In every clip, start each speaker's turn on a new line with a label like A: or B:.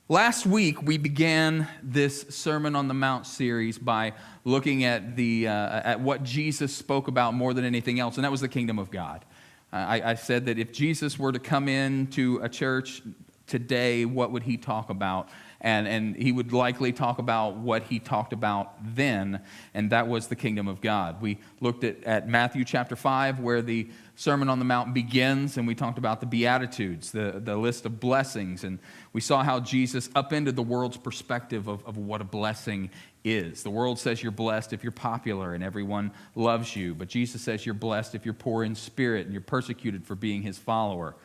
A: Last week, we began this Sermon on the Mount series by looking at what Jesus spoke about more than anything else, and that was the kingdom of God. I said that if Jesus were to come into a church today, what would he talk about? And he would likely talk about what he talked about then, and that was the kingdom of God. We looked at Matthew chapter 5, where the Sermon on the Mount begins, and we talked about the Beatitudes, the list of blessings, and we saw how Jesus upended the world's perspective of what a blessing is. The world says you're blessed if you're popular and everyone loves you, but Jesus says you're blessed if you're poor in spirit and you're persecuted for being his follower.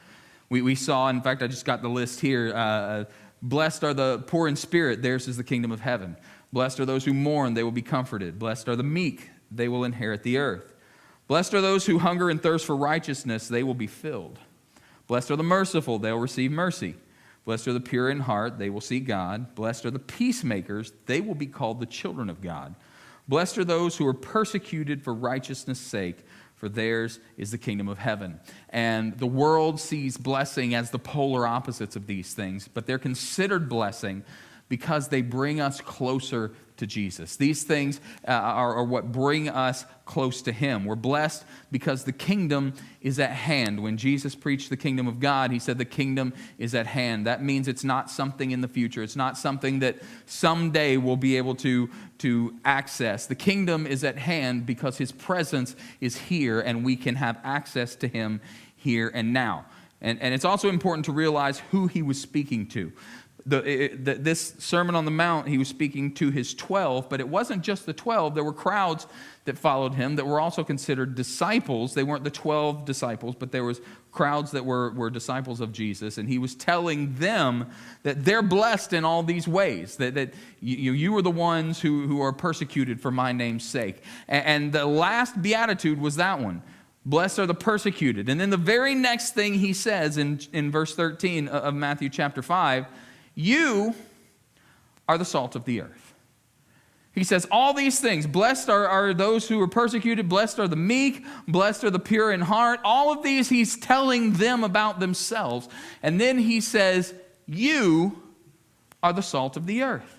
A: We saw, in fact, I just got the list here, blessed are the poor in spirit, theirs is the kingdom of heaven. Blessed are those who mourn, they will be comforted. Blessed are the meek, they will inherit the earth. Blessed are those who hunger and thirst for righteousness, they will be filled. Blessed are the merciful, they will receive mercy. Blessed are the pure in heart, they will see God. Blessed are the peacemakers, they will be called the children of God. Blessed are those who are persecuted for righteousness' sake, for theirs is the kingdom of heaven. And the world sees blessing as the polar opposites of these things, but they're considered blessing because they bring us closer to Jesus. These things are what bring us close to him. We're blessed because the kingdom is at hand. When Jesus preached the kingdom of God, he said the kingdom is at hand. That means it's not something in the future. It's not something that someday we'll be able to access. The kingdom is at hand because his presence is here and we can have access to him here and now. And it's also important to realize who he was speaking to. This Sermon on the Mount, he was speaking to his 12, but it wasn't just the 12. There were crowds that followed him that were also considered disciples. They weren't the 12 disciples, but there was crowds that were disciples of Jesus, and he was telling them that they're blessed in all these ways, that you are the ones who are persecuted for my name's sake. And the last beatitude was that one. Blessed are the persecuted. And then the very next thing he says in verse 13 of Matthew chapter 5, you are the salt of the earth. He says all these things. Blessed are those who are persecuted. Blessed are the meek. Blessed are the pure in heart. All of these he's telling them about themselves. And then he says, you are the salt of the earth.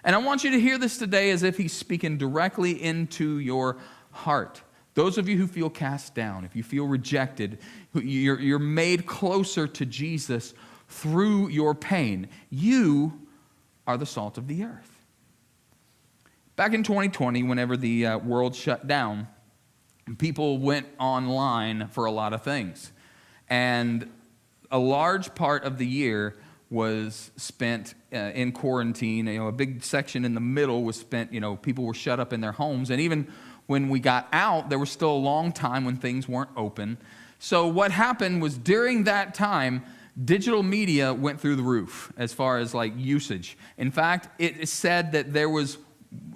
A: And I want you to hear this today as if he's speaking directly into your heart. Those of you who feel cast down, if you feel rejected, you're made closer to Jesus through your pain. You are the salt of the earth. Back in 2020, whenever the world shut down, people went online for a lot of things. And a large part of the year was spent in quarantine. A big section in the middle was spent, people were shut up in their homes. And even when we got out, there was still a long time when things weren't open. So what happened was during that time, digital media went through the roof as far as usage. In fact, it is said that there was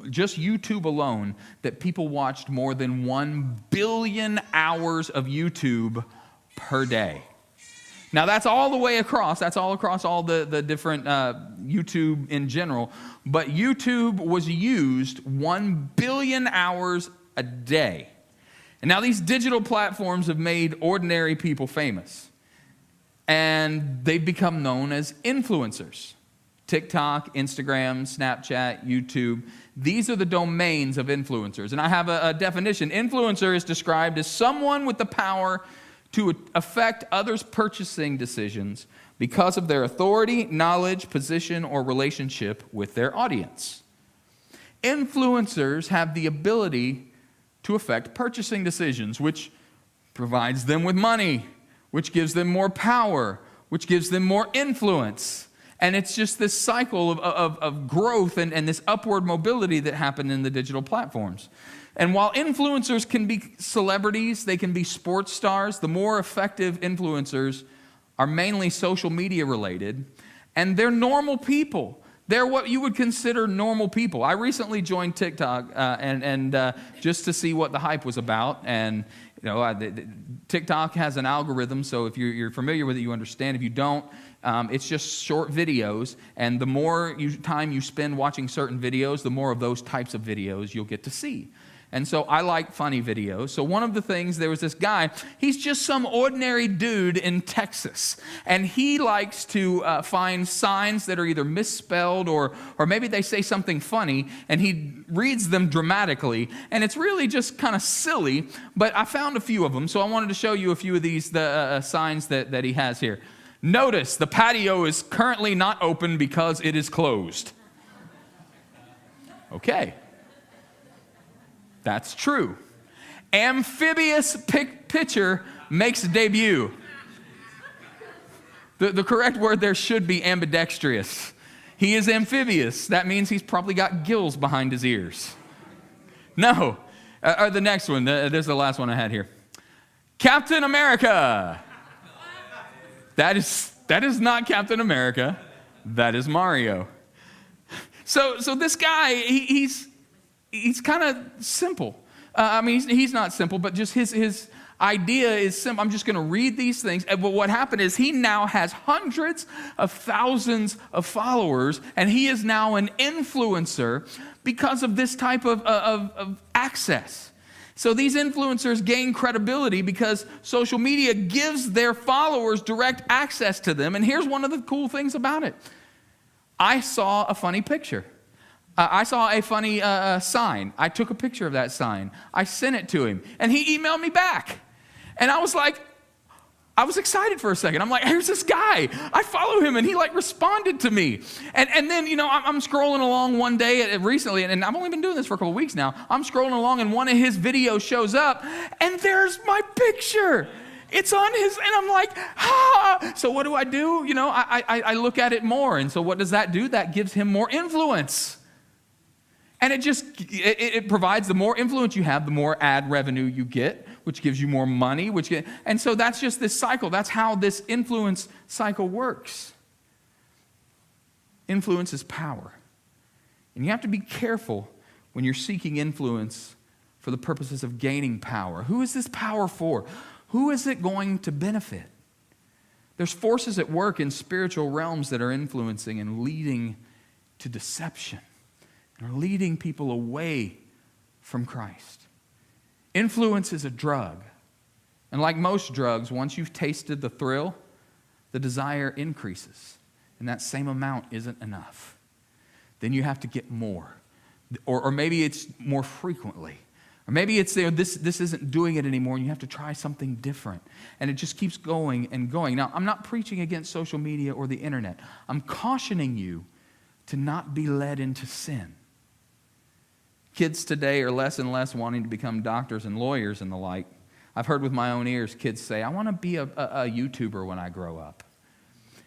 A: just YouTube alone that people watched more than 1 billion hours of YouTube per day. Now that's all the way across. That's all across all the different YouTube in general. But YouTube was used 1 billion hours a day. And now these digital platforms have made ordinary people famous. And they've become known as influencers. TikTok, Instagram, Snapchat, YouTube. These are the domains of influencers. And I have a definition. Influencer is described as someone with the power to affect others' purchasing decisions because of their authority, knowledge, position, or relationship with their audience. Influencers have the ability to affect purchasing decisions, which provides them with money, which gives them more power, which gives them more influence. And it's just this cycle of growth and this upward mobility that happened in the digital platforms. And while influencers can be celebrities, they can be sports stars, the more effective influencers are mainly social media related, and they're normal people. They're what you would consider normal people. I recently joined TikTok and just to see what the hype was about. And TikTok has an algorithm, so if you're familiar with it, you understand. If you don't, it's just short videos. And the more time you spend watching certain videos, the more of those types of videos you'll get to see. And so I like funny videos. So one of the things, there was this guy, he's just some ordinary dude in Texas. And he likes to find signs that are either misspelled or maybe they say something funny, and he reads them dramatically. And it's really just kind of silly, but I found a few of them. So I wanted to show you a few of these signs that he has here. Notice, the patio is currently not open because it is closed. Okay. That's true. Amphibious pitcher makes debut. The correct word there should be ambidextrous. He is amphibious. That means he's probably got gills behind his ears. No. Or the next one. There's the last one I had here. Captain America. That is not Captain America. That is Mario. So this guy, he's kind of simple. He's not simple, but just his idea is simple. I'm just going to read these things. But what happened is he now has hundreds of thousands of followers, and he is now an influencer because of this type of access. So these influencers gain credibility because social media gives their followers direct access to them. And here's one of the cool things about it. I saw a funny picture. I saw a funny sign. I took a picture of that sign. I sent it to him, and he emailed me back. And I was excited for a second. I'm like, here's this guy. I follow him, and he responded to me. And then, I'm scrolling along one day recently, and I've only been doing this for a couple of weeks now. I'm scrolling along, and one of his videos shows up, and there's my picture. It's on his, and I'm like, So what do? I look at it more. And so what does that do? That gives him more influence. And it provides, the more influence you have, the more ad revenue you get, which gives you more money, and so that's just this cycle. That's how this influence cycle works. Influence is power. And you have to be careful when you're seeking influence for the purposes of gaining power. Who is this power for? Who is it going to benefit? There's forces at work in spiritual realms that are influencing and leading to deception, and are leading people away from Christ. Influence is a drug. And like most drugs, once you've tasted the thrill, the desire increases. And that same amount isn't enough. Then you have to get more. Or maybe it's more frequently. Or maybe it's this isn't doing it anymore, and you have to try something different. And it just keeps going and going. Now, I'm not preaching against social media or the internet. I'm cautioning you to not be led into sin. Kids today are less and less wanting to become doctors and lawyers and the like. I've heard with my own ears kids say, I want to be a YouTuber when I grow up.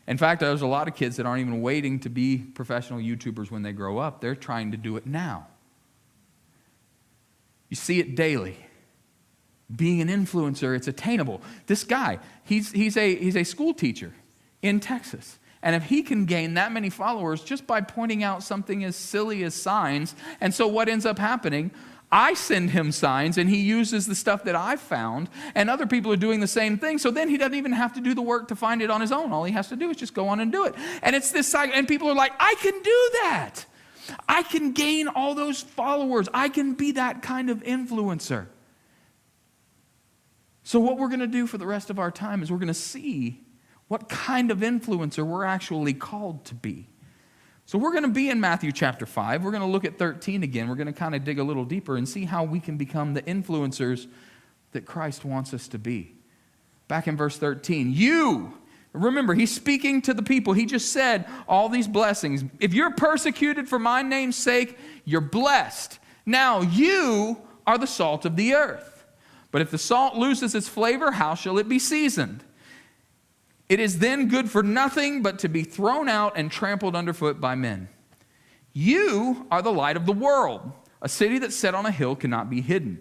A: In fact, there's a lot of kids that aren't even waiting to be professional YouTubers when they grow up. They're trying to do it now. You see it daily. Being an influencer, it's attainable. This guy, he's a school teacher in Texas. And if he can gain that many followers just by pointing out something as silly as signs, and so what ends up happening, I send him signs, and he uses the stuff that I found, and other people are doing the same thing, so then he doesn't even have to do the work to find it on his own. All he has to do is just go on and do it. And it's this cycle, and people are like, I can do that. I can gain all those followers. I can be that kind of influencer. So what we're going to do for the rest of our time is we're going to see what kind of influencer we're actually called to be. So we're going to be in Matthew chapter 5. We're going to look at 13 again. We're going to kind of dig a little deeper and see how we can become the influencers that Christ wants us to be. Back in verse 13, remember, he's speaking to the people. He just said all these blessings. If you're persecuted for my name's sake, you're blessed. Now you are the salt of the earth. But if the salt loses its flavor, how shall it be seasoned? It is then good for nothing but to be thrown out and trampled underfoot by men. You are the light of the world. A city that's set on a hill cannot be hidden.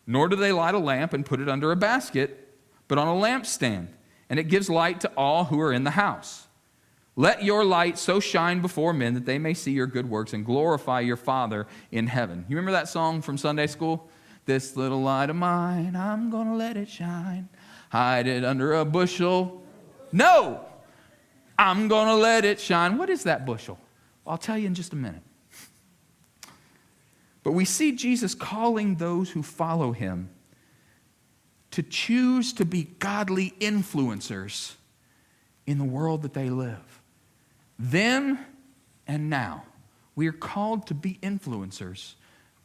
A: Nor do they light a lamp and put it under a basket, but on a lampstand, and it gives light to all who are in the house. Let your light so shine before men that they may see your good works and glorify your Father in heaven. You remember that song from Sunday school? This little light of mine, I'm going to let it shine. Hide it under a bushel. No, I'm going to let it shine. What is that bushel? I'll tell you in just a minute. But we see Jesus calling those who follow him to choose to be godly influencers in the world that they live. Then and now, we are called to be influencers.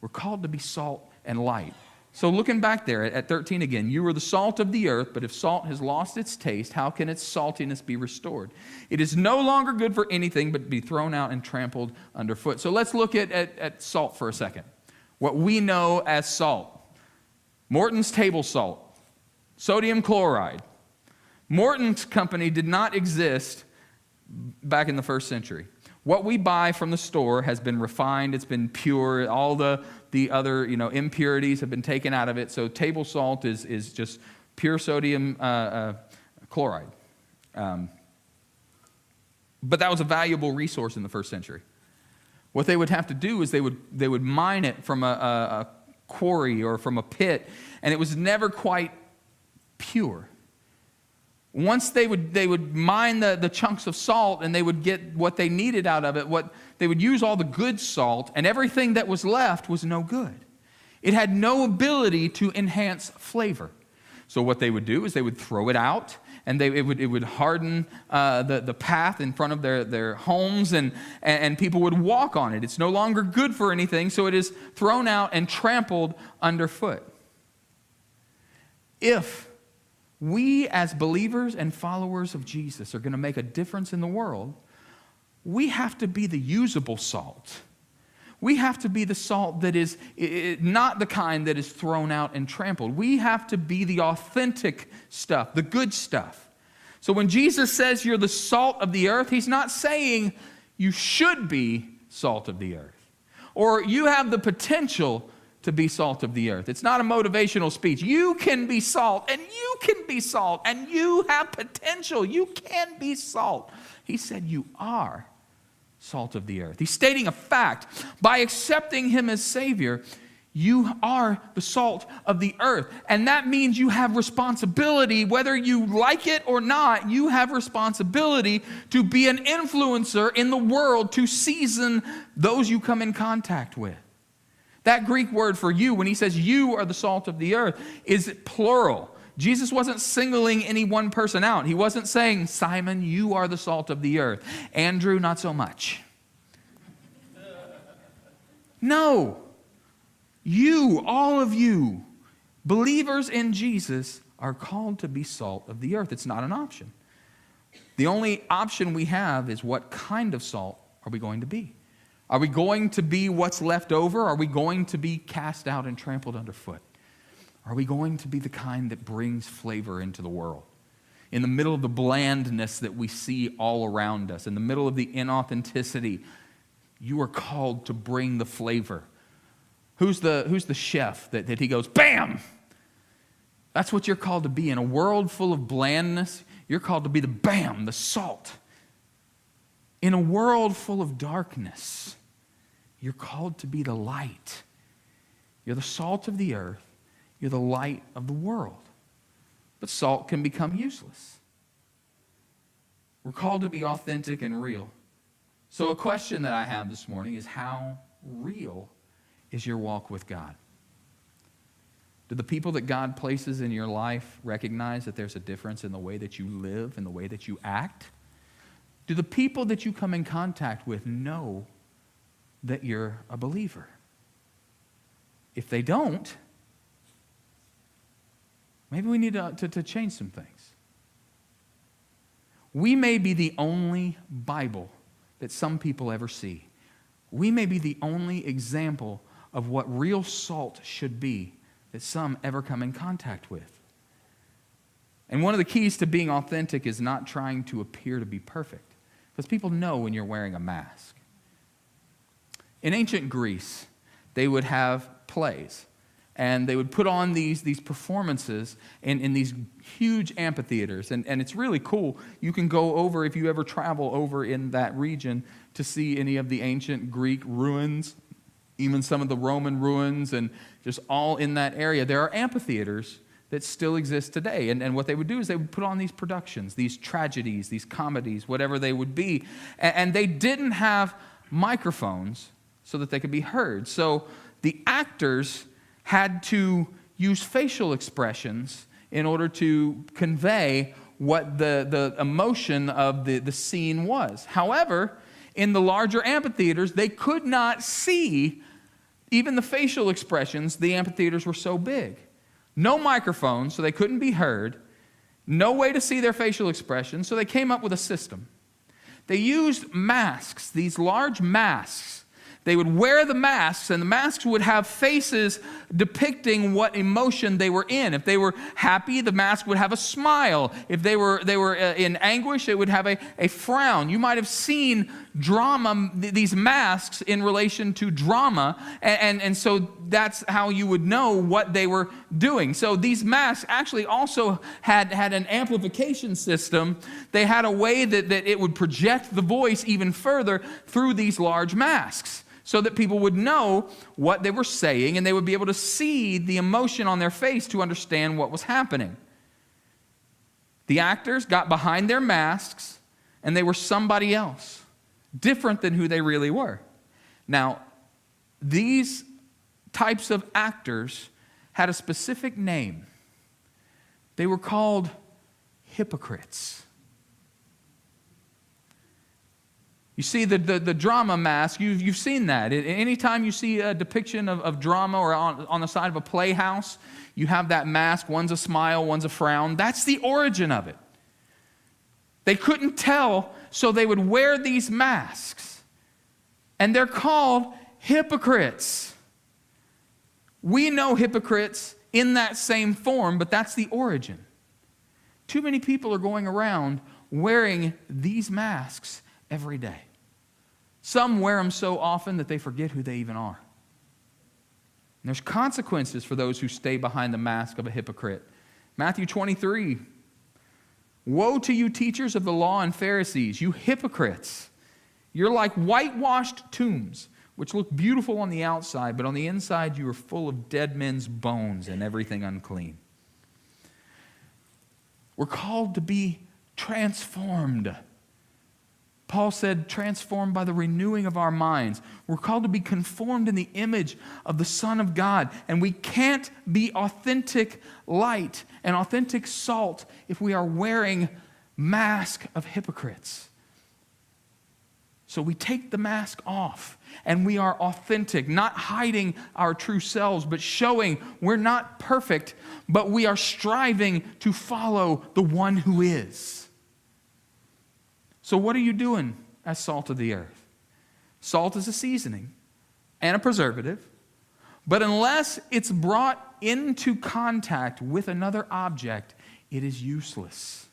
A: We're called to be salt and light. So looking back there at 13 again, you are the salt of the earth, but if salt has lost its taste, how can its saltiness be restored? It is no longer good for anything but be thrown out and trampled underfoot. So let's look at salt for a second. What we know as salt. Morton's table salt, sodium chloride. Morton's company did not exist back in the first century. What we buy from the store has been refined, it's been pure, all the other impurities have been taken out of it. So table salt is just pure sodium chloride. But that was a valuable resource in the first century. What they would have to do is they would mine it from a quarry or from a pit, and it was never quite pure. Once they would mine the chunks of salt and they would get what they needed out of it, they would use all the good salt, and everything that was left was no good. It had no ability to enhance flavor. So what they would do is they would throw it out, and it would harden the path in front of their homes, and people would walk on it. It's no longer good for anything, so it is thrown out and trampled underfoot. If we as believers and followers of Jesus are going to make a difference in the world, we have to be the usable salt. We have to be the salt that is not the kind that is thrown out and trampled. We have to be the authentic stuff, the good stuff. So when Jesus says you're the salt of the earth, he's not saying you should be salt of the earth, or you have the potential to be salt of the earth. It's not a motivational speech. You can be salt, and you can be salt, and you have potential. You can be salt. He said you are salt of the earth. He's stating a fact. By accepting him as Savior, you are the salt of the earth. And that means you have responsibility, whether you like it or not, you have responsibility to be an influencer in the world, to season those you come in contact with. That Greek word for you, when he says you are the salt of the earth, is plural. Jesus wasn't singling any one person out. He wasn't saying, Simon, you are the salt of the earth. Andrew, not so much. No. You, all of you, believers in Jesus, are called to be salt of the earth. It's not an option. The only option we have is what kind of salt are we going to be? Are we going to be what's left over? Are we going to be cast out and trampled underfoot? Are we going to be the kind that brings flavor into the world? In the middle of the blandness that we see all around us, in the middle of the inauthenticity, you are called to bring the flavor. Who's the chef that he goes, bam! That's what you're called to be. In a world full of blandness, you're called to be the bam, the salt. In a world full of darkness, you're called to be the light. You're the salt of the earth. You're the light of the world. But salt can become useless. We're called to be authentic and real. So a question that I have this morning is, how real is your walk with God? Do the people that God places in your life recognize that there's a difference in the way that you live and the way that you act? Do the people that you come in contact with know that you're a believer? If they don't, maybe we need to change some things. We may be the only Bible that some people ever see. We may be the only example of what real salt should be that some ever come in contact with. And one of the keys to being authentic is not trying to appear to be perfect, because people know when you're wearing a mask. In ancient Greece, they would have plays, and they would put on these performances in these huge amphitheaters. And it's really cool. You can go over, if you ever travel over in that region, to see any of the ancient Greek ruins, even some of the Roman ruins, and just all in that area. There are amphitheaters that still exist today. And what they would do is they would put on these productions, these tragedies, these comedies, whatever they would be. And they didn't have microphones so that they could be heard. So the actors had to use facial expressions in order to convey what the emotion of the scene was. However, in the larger amphitheaters, they could not see even the facial expressions. The amphitheaters were so big. No microphones, so they couldn't be heard. No way to see their facial expressions, so they came up with a system. They used masks, these large masks. They would wear the masks, and the masks would have faces depicting what emotion they were in. If they were happy, the mask would have a smile. If they were in anguish, it would have a frown. You might have seen drama, these masks in relation to drama, and so that's how you would know what they were doing. So these masks actually also had an amplification system. They had a way that it would project the voice even further through these large masks, so that people would know what they were saying, and they would be able to see the emotion on their face to understand what was happening. The actors got behind their masks, and they were somebody else, different than who they really were. Now, these types of actors had a specific name. They were called hypocrites. You see, the drama mask, you've seen that. Anytime you see a depiction of drama or on the side of a playhouse, you have that mask. One's a smile, one's a frown. That's the origin of it. They couldn't tell, so they would wear these masks. And they're called hypocrites. We know hypocrites in that same form, but that's the origin. Too many people are going around wearing these masks every day. Some wear them so often that they forget who they even are. And there's consequences for those who stay behind the mask of a hypocrite. Matthew 23, "Woe to you, teachers of the law and Pharisees, you hypocrites! You're like whitewashed tombs, which look beautiful on the outside, but on the inside you are full of dead men's bones and everything unclean." We're called to be transformed. Paul said, transformed by the renewing of our minds. We're called to be conformed in the image of the Son of God. And we can't be authentic light and authentic salt if we are wearing mask of hypocrites. So we take the mask off and we are authentic, not hiding our true selves, but showing we're not perfect, but we are striving to follow the one who is. So what are you doing as salt of the earth? Salt is a seasoning and a preservative, but unless it's brought into contact with another object, it is useless.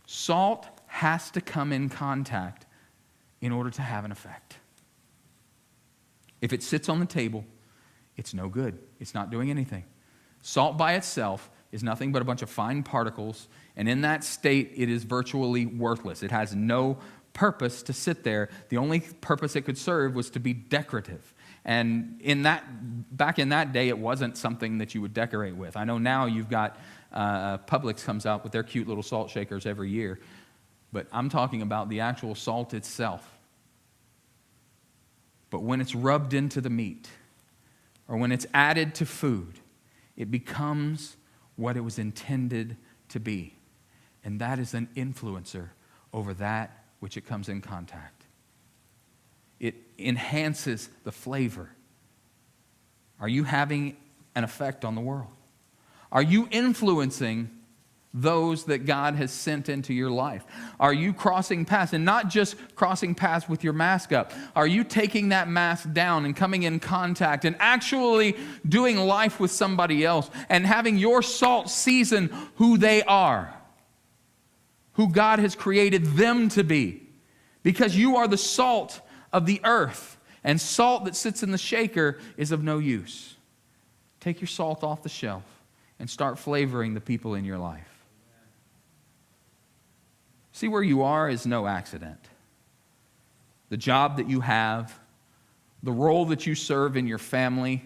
A: Salt has to come in contact in order to have an effect. If it sits on the table, it's no good. It's not doing anything. Salt by itself is nothing but a bunch of fine particles, and in that state, it is virtually worthless. It has no purpose to sit there. The only purpose it could serve was to be decorative. And back in that day, it wasn't something that you would decorate with. I know now you've got Publix comes out with their cute little salt shakers every year, but I'm talking about the actual salt itself. But when it's rubbed into the meat, or when it's added to food, it becomes what it was intended to be. And that is an influencer over that which it comes in contact. It enhances the flavor. Are you having an effect on the world? Are you influencing those that God has sent into your life? Are you crossing paths, and not just crossing paths with your mask up? Are you taking that mask down and coming in contact and actually doing life with somebody else and having your salt season who they are, who God has created them to be? Because you are the salt of the earth, and salt that sits in the shaker is of no use. Take your salt off the shelf and start flavoring the people in your life. See, where you are is no accident. The job that you have, the role that you serve in your family,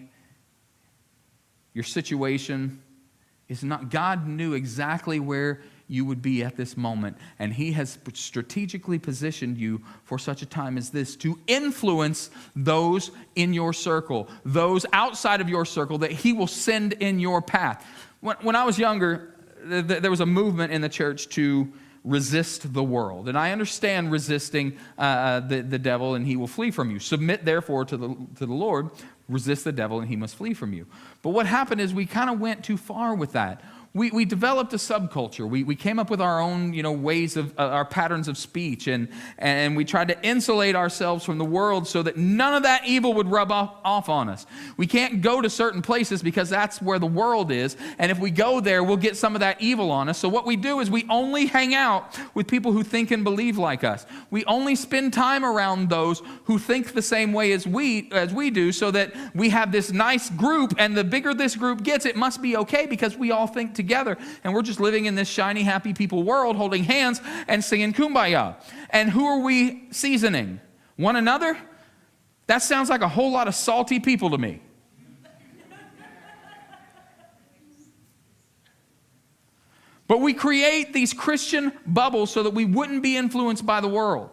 A: your situation is not. God knew exactly where you would be at this moment. And he has strategically positioned you for such a time as this to influence those in your circle, those outside of your circle that he will send in your path. When I was younger, there was a movement in the church to resist the world. And I understand resisting the devil and he will flee from you. Submit therefore to the Lord, resist the devil and he must flee from you. But what happened is we kind of went too far with that. We developed a subculture. We came up with our own, ways of our patterns of speech, and we tried to insulate ourselves from the world so that none of that evil would rub off on us. We can't go to certain places because that's where the world is, and if we go there, we'll get some of that evil on us. So what we do is we only hang out with people who think and believe like us. We only spend time around those who think the same way as we do, so that we have this nice group, and the bigger this group gets, it must be okay because we all think together, and we're just living in this shiny, happy people world, holding hands and singing Kumbaya. And who are we seasoning? One another? That sounds like a whole lot of salty people to me. But we create these Christian bubbles so that we wouldn't be influenced by the world.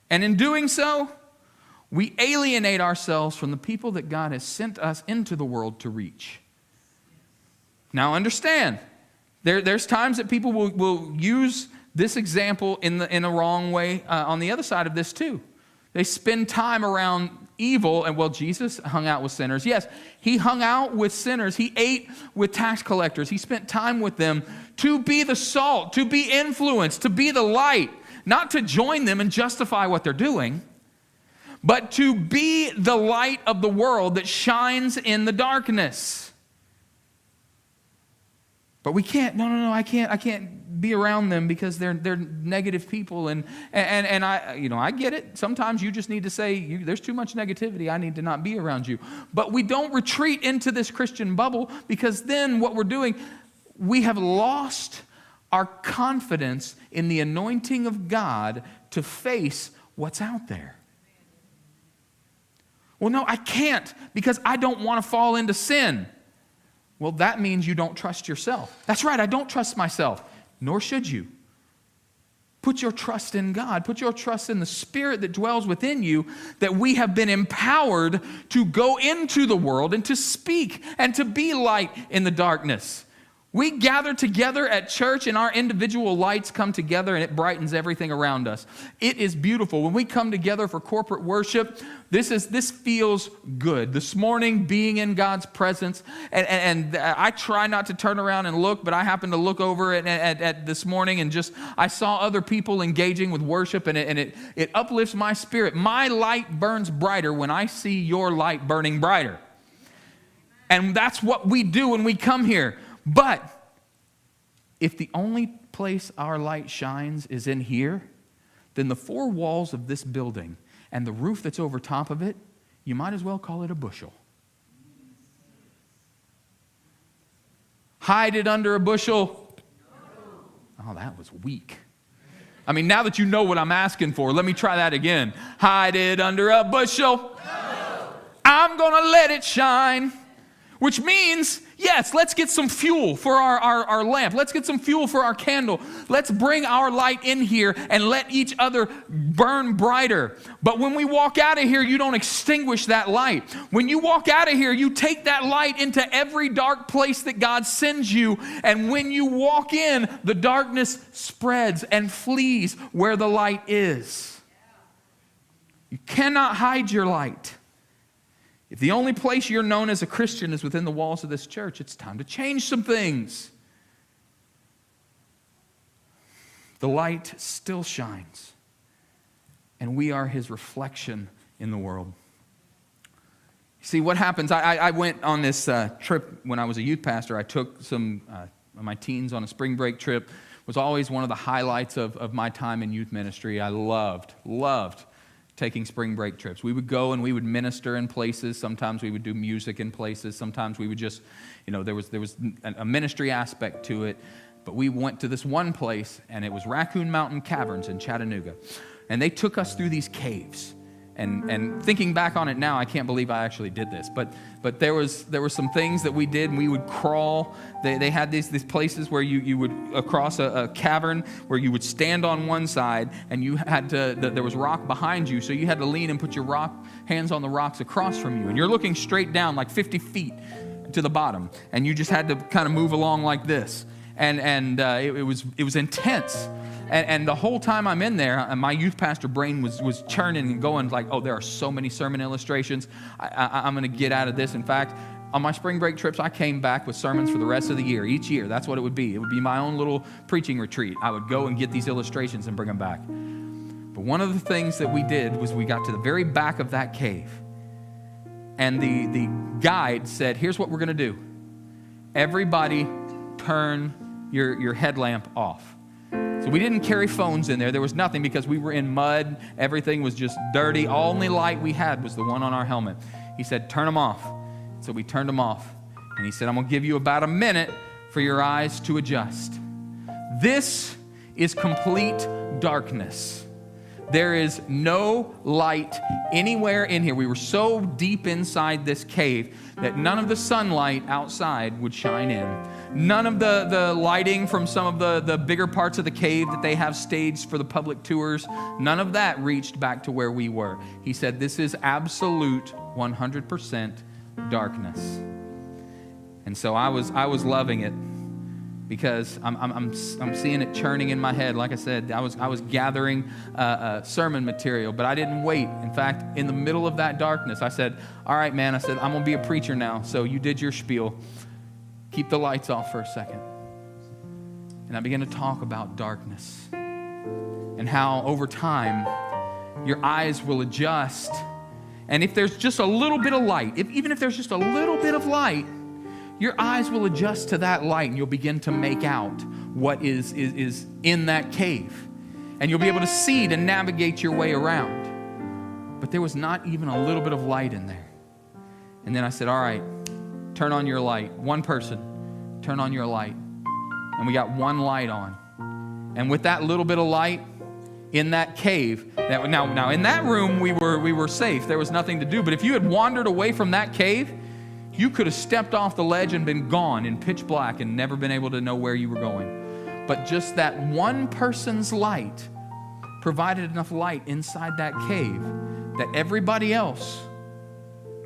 A: And in doing so, we alienate ourselves from the people that God has sent us into the world to reach. Now understand, there's times that people will use this example in a wrong way on the other side of this too. They spend time around evil, and Jesus hung out with sinners. Yes, he hung out with sinners. He ate with tax collectors. He spent time with them to be the salt, to be influenced, to be the light, not to join them and justify what they're doing, but to be the light of the world that shines in the darkness. But we can't, I can't be around them because they're negative people. And I get it. Sometimes you just need to say, there's too much negativity. I need to not be around you. But we don't retreat into this Christian bubble, because then what we're doing, we have lost our confidence in the anointing of God to face what's out there. Well, no, I can't because I don't want to fall into sin. Well, that means you don't trust yourself. That's right, I don't trust myself, nor should you. Put your trust in God. Put your trust in the Spirit that dwells within you, that we have been empowered to go into the world and to speak and to be light in the darkness. We gather together at church and our individual lights come together and it brightens everything around us. It is beautiful. When we come together for corporate worship, this feels good. This morning, being in God's presence, and I try not to turn around and look, but I happened to look over at this morning and I saw other people engaging with worship, and it uplifts my spirit. My light burns brighter when I see your light burning brighter. And that's what we do when we come here. But if the only place our light shines is in here, then the four walls of this building and the roof that's over top of it, you might as well call it a bushel. Hide it under a bushel. Oh, that was weak. I mean, now that you know what I'm asking for, let me try that again. Hide it under a bushel. I'm going to let it shine. Which means, yes, let's get some fuel for our lamp. Let's get some fuel for our candle. Let's bring our light in here and let each other burn brighter. But when we walk out of here, you don't extinguish that light. When you walk out of here, you take that light into every dark place that God sends you. And when you walk in, the darkness spreads and flees where the light is. You cannot hide your light. If the only place you're known as a Christian is within the walls of this church, it's time to change some things. The light still shines, and we are his reflection in the world. See, what happens, I went on this trip when I was a youth pastor. I took some of my teens on a spring break trip. It was always one of the highlights of my time in youth ministry. I loved taking spring break trips. We would go and we would minister in places. Sometimes we would do music in places. Sometimes we would just, there was a ministry aspect to it. But we went to this one place, and it was Raccoon Mountain Caverns in Chattanooga. And they took us through these caves. And thinking back on it now, I can't believe I actually did this. But there were some things that we did, and we would crawl. They had these places where you would across a cavern where you would stand on one side, and you had to. There was rock behind you, so you had to lean and put your hands on the rocks across from you, and you're looking straight down like 50 feet to the bottom, and you just had to kind of move along like this, and it was intense. And the whole time I'm in there, my youth pastor brain was churning and going like, oh, there are so many sermon illustrations. I'm going to get out of this. In fact, on my spring break trips, I came back with sermons for the rest of the year. Each year, that's what it would be. It would be my own little preaching retreat. I would go and get these illustrations and bring them back. But one of the things that we did was we got to the very back of that cave. And the guide said, here's what we're going to do. Everybody turn your headlamp off. So we didn't carry phones in there. There was nothing because we were in mud. Everything was just dirty. Only light we had was the one on our helmet. He said, turn them off. So we turned them off. And he said, I'm going to give you about a minute for your eyes to adjust. This is complete darkness. There is no light anywhere in here. We were so deep inside this cave that none of the sunlight outside would shine in. None of the lighting from some of the bigger parts of the cave that they have staged for the public tours, none of that reached back to where we were. He said, this is absolute 100% darkness. And so I was loving it because I'm seeing it churning in my head. Like I said, I was gathering sermon material, but I didn't wait. In fact, in the middle of that darkness, I said, all right, man, I said, I'm going to be a preacher now. So you did your spiel. Keep the lights off for a second. And I began to talk about darkness and how over time your eyes will adjust. And if there's just a little bit of light, even if there's just a little bit of light, your eyes will adjust to that light and you'll begin to make out what is in that cave. And you'll be able to see to navigate your way around. But there was not even a little bit of light in there. And then I said, all right, turn on your light. One person, turn on your light. And we got one light on. And with that little bit of light in that cave, now in that room we were safe. There was nothing to do. But if you had wandered away from that cave, you could have stepped off the ledge and been gone in pitch black and never been able to know where you were going. But just that one person's light provided enough light inside that cave that everybody else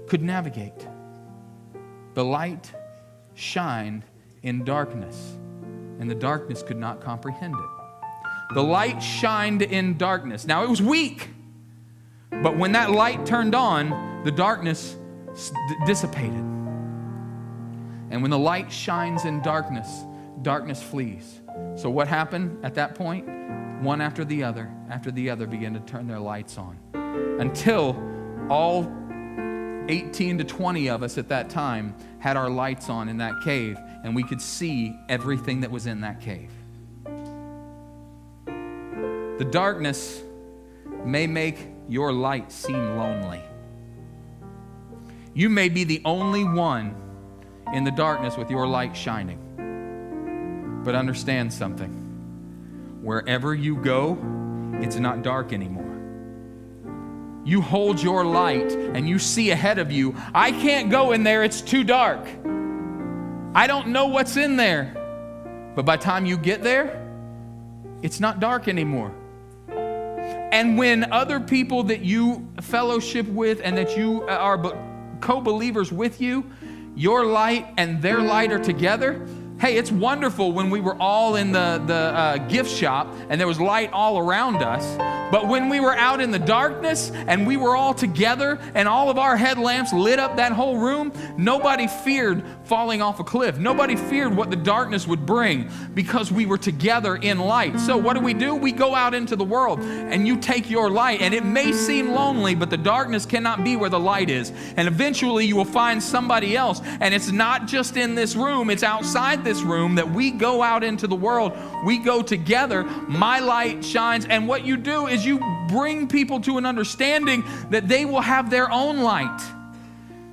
A: could navigate. The light shined in darkness, and the darkness could not comprehend it. The light shined in darkness. Now, it was weak, but when that light turned on, the darkness dissipated. And when the light shines in darkness, darkness flees. So what happened at that point? One after the other began to turn their lights on, until all 18 to 20 of us at that time had our lights on in that cave, and we could see everything that was in that cave. The darkness may make your light seem lonely. You may be the only one in the darkness with your light shining. But understand something. Wherever you go, it's not dark anymore. You hold your light and you see ahead of you. I can't go in there, it's too dark. I don't know what's in there. But by the time you get there, it's not dark anymore. And when other people that you fellowship with and that you are co-believers with you, your light and their light are together. Hey, it's wonderful when we were all in the gift shop and there was light all around us. But when we were out in the darkness and we were all together and all of our headlamps lit up that whole room, nobody feared falling off a cliff. Nobody feared what the darkness would bring because we were together in light. So what do? We go out into the world and you take your light, and it may seem lonely, but the darkness cannot be where the light is. And eventually you will find somebody else. And it's not just in this room, it's outside this room that we go out into the world. We go together. My light shines. And what you do is you bring people to an understanding that they will have their own light.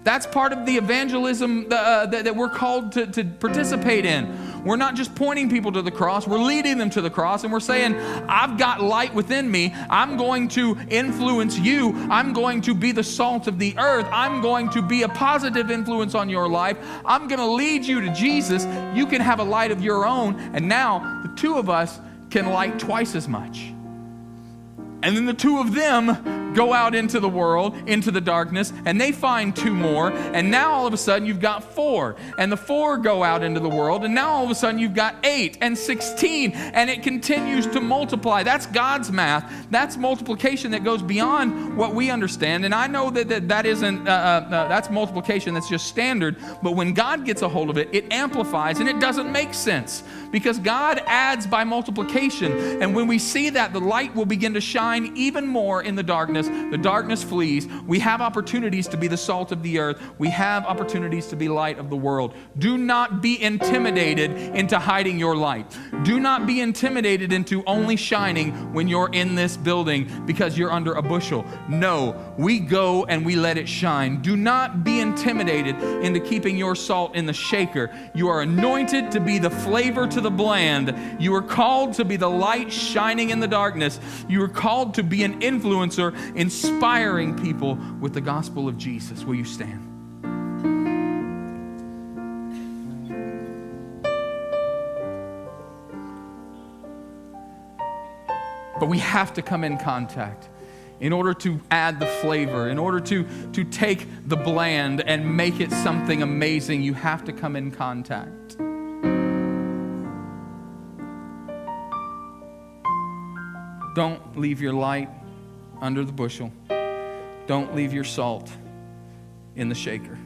A: That's part of the evangelism that we're called to participate in. we're not just pointing people to the cross, we're leading them to the cross, and we're saying, I've got light within me. I'm going to influence you. I'm going to be the salt of the earth. I'm going to be a positive influence on your life. I'm going to lead you to Jesus. You can have a light of your own, and now the two of us can light twice as much. And then the two of them go out into the world, into the darkness, and they find two more. And now all of a sudden you've got 4. And the 4 go out into the world. And now all of a sudden you've got 8 and 16. And it continues to multiply. That's God's math. That's multiplication that goes beyond what we understand. And I know that isn't, that's multiplication that's just standard. But when God gets a hold of it, it amplifies and it doesn't make sense. Because God adds by multiplication. And when we see that, the light will begin to shine even more in the darkness. The darkness flees. We have opportunities to be the salt of the earth. We have opportunities to be light of the world. Do not be intimidated into hiding your light. Do not be intimidated into only shining when you're in this building because you're under a bushel. No, we go and we let it shine. Do not be intimidated into keeping your salt in the shaker. You are anointed to be the flavor to the bland. You are called to be the light shining in the darkness. You are called to be an influencer, inspiring people with the gospel of Jesus. Will you stand? But we have to come in contact in order to add the flavor, in order to take the bland and make it something amazing. You have to come in contact. Don't leave your light under the bushel. Don't leave your salt in the shaker.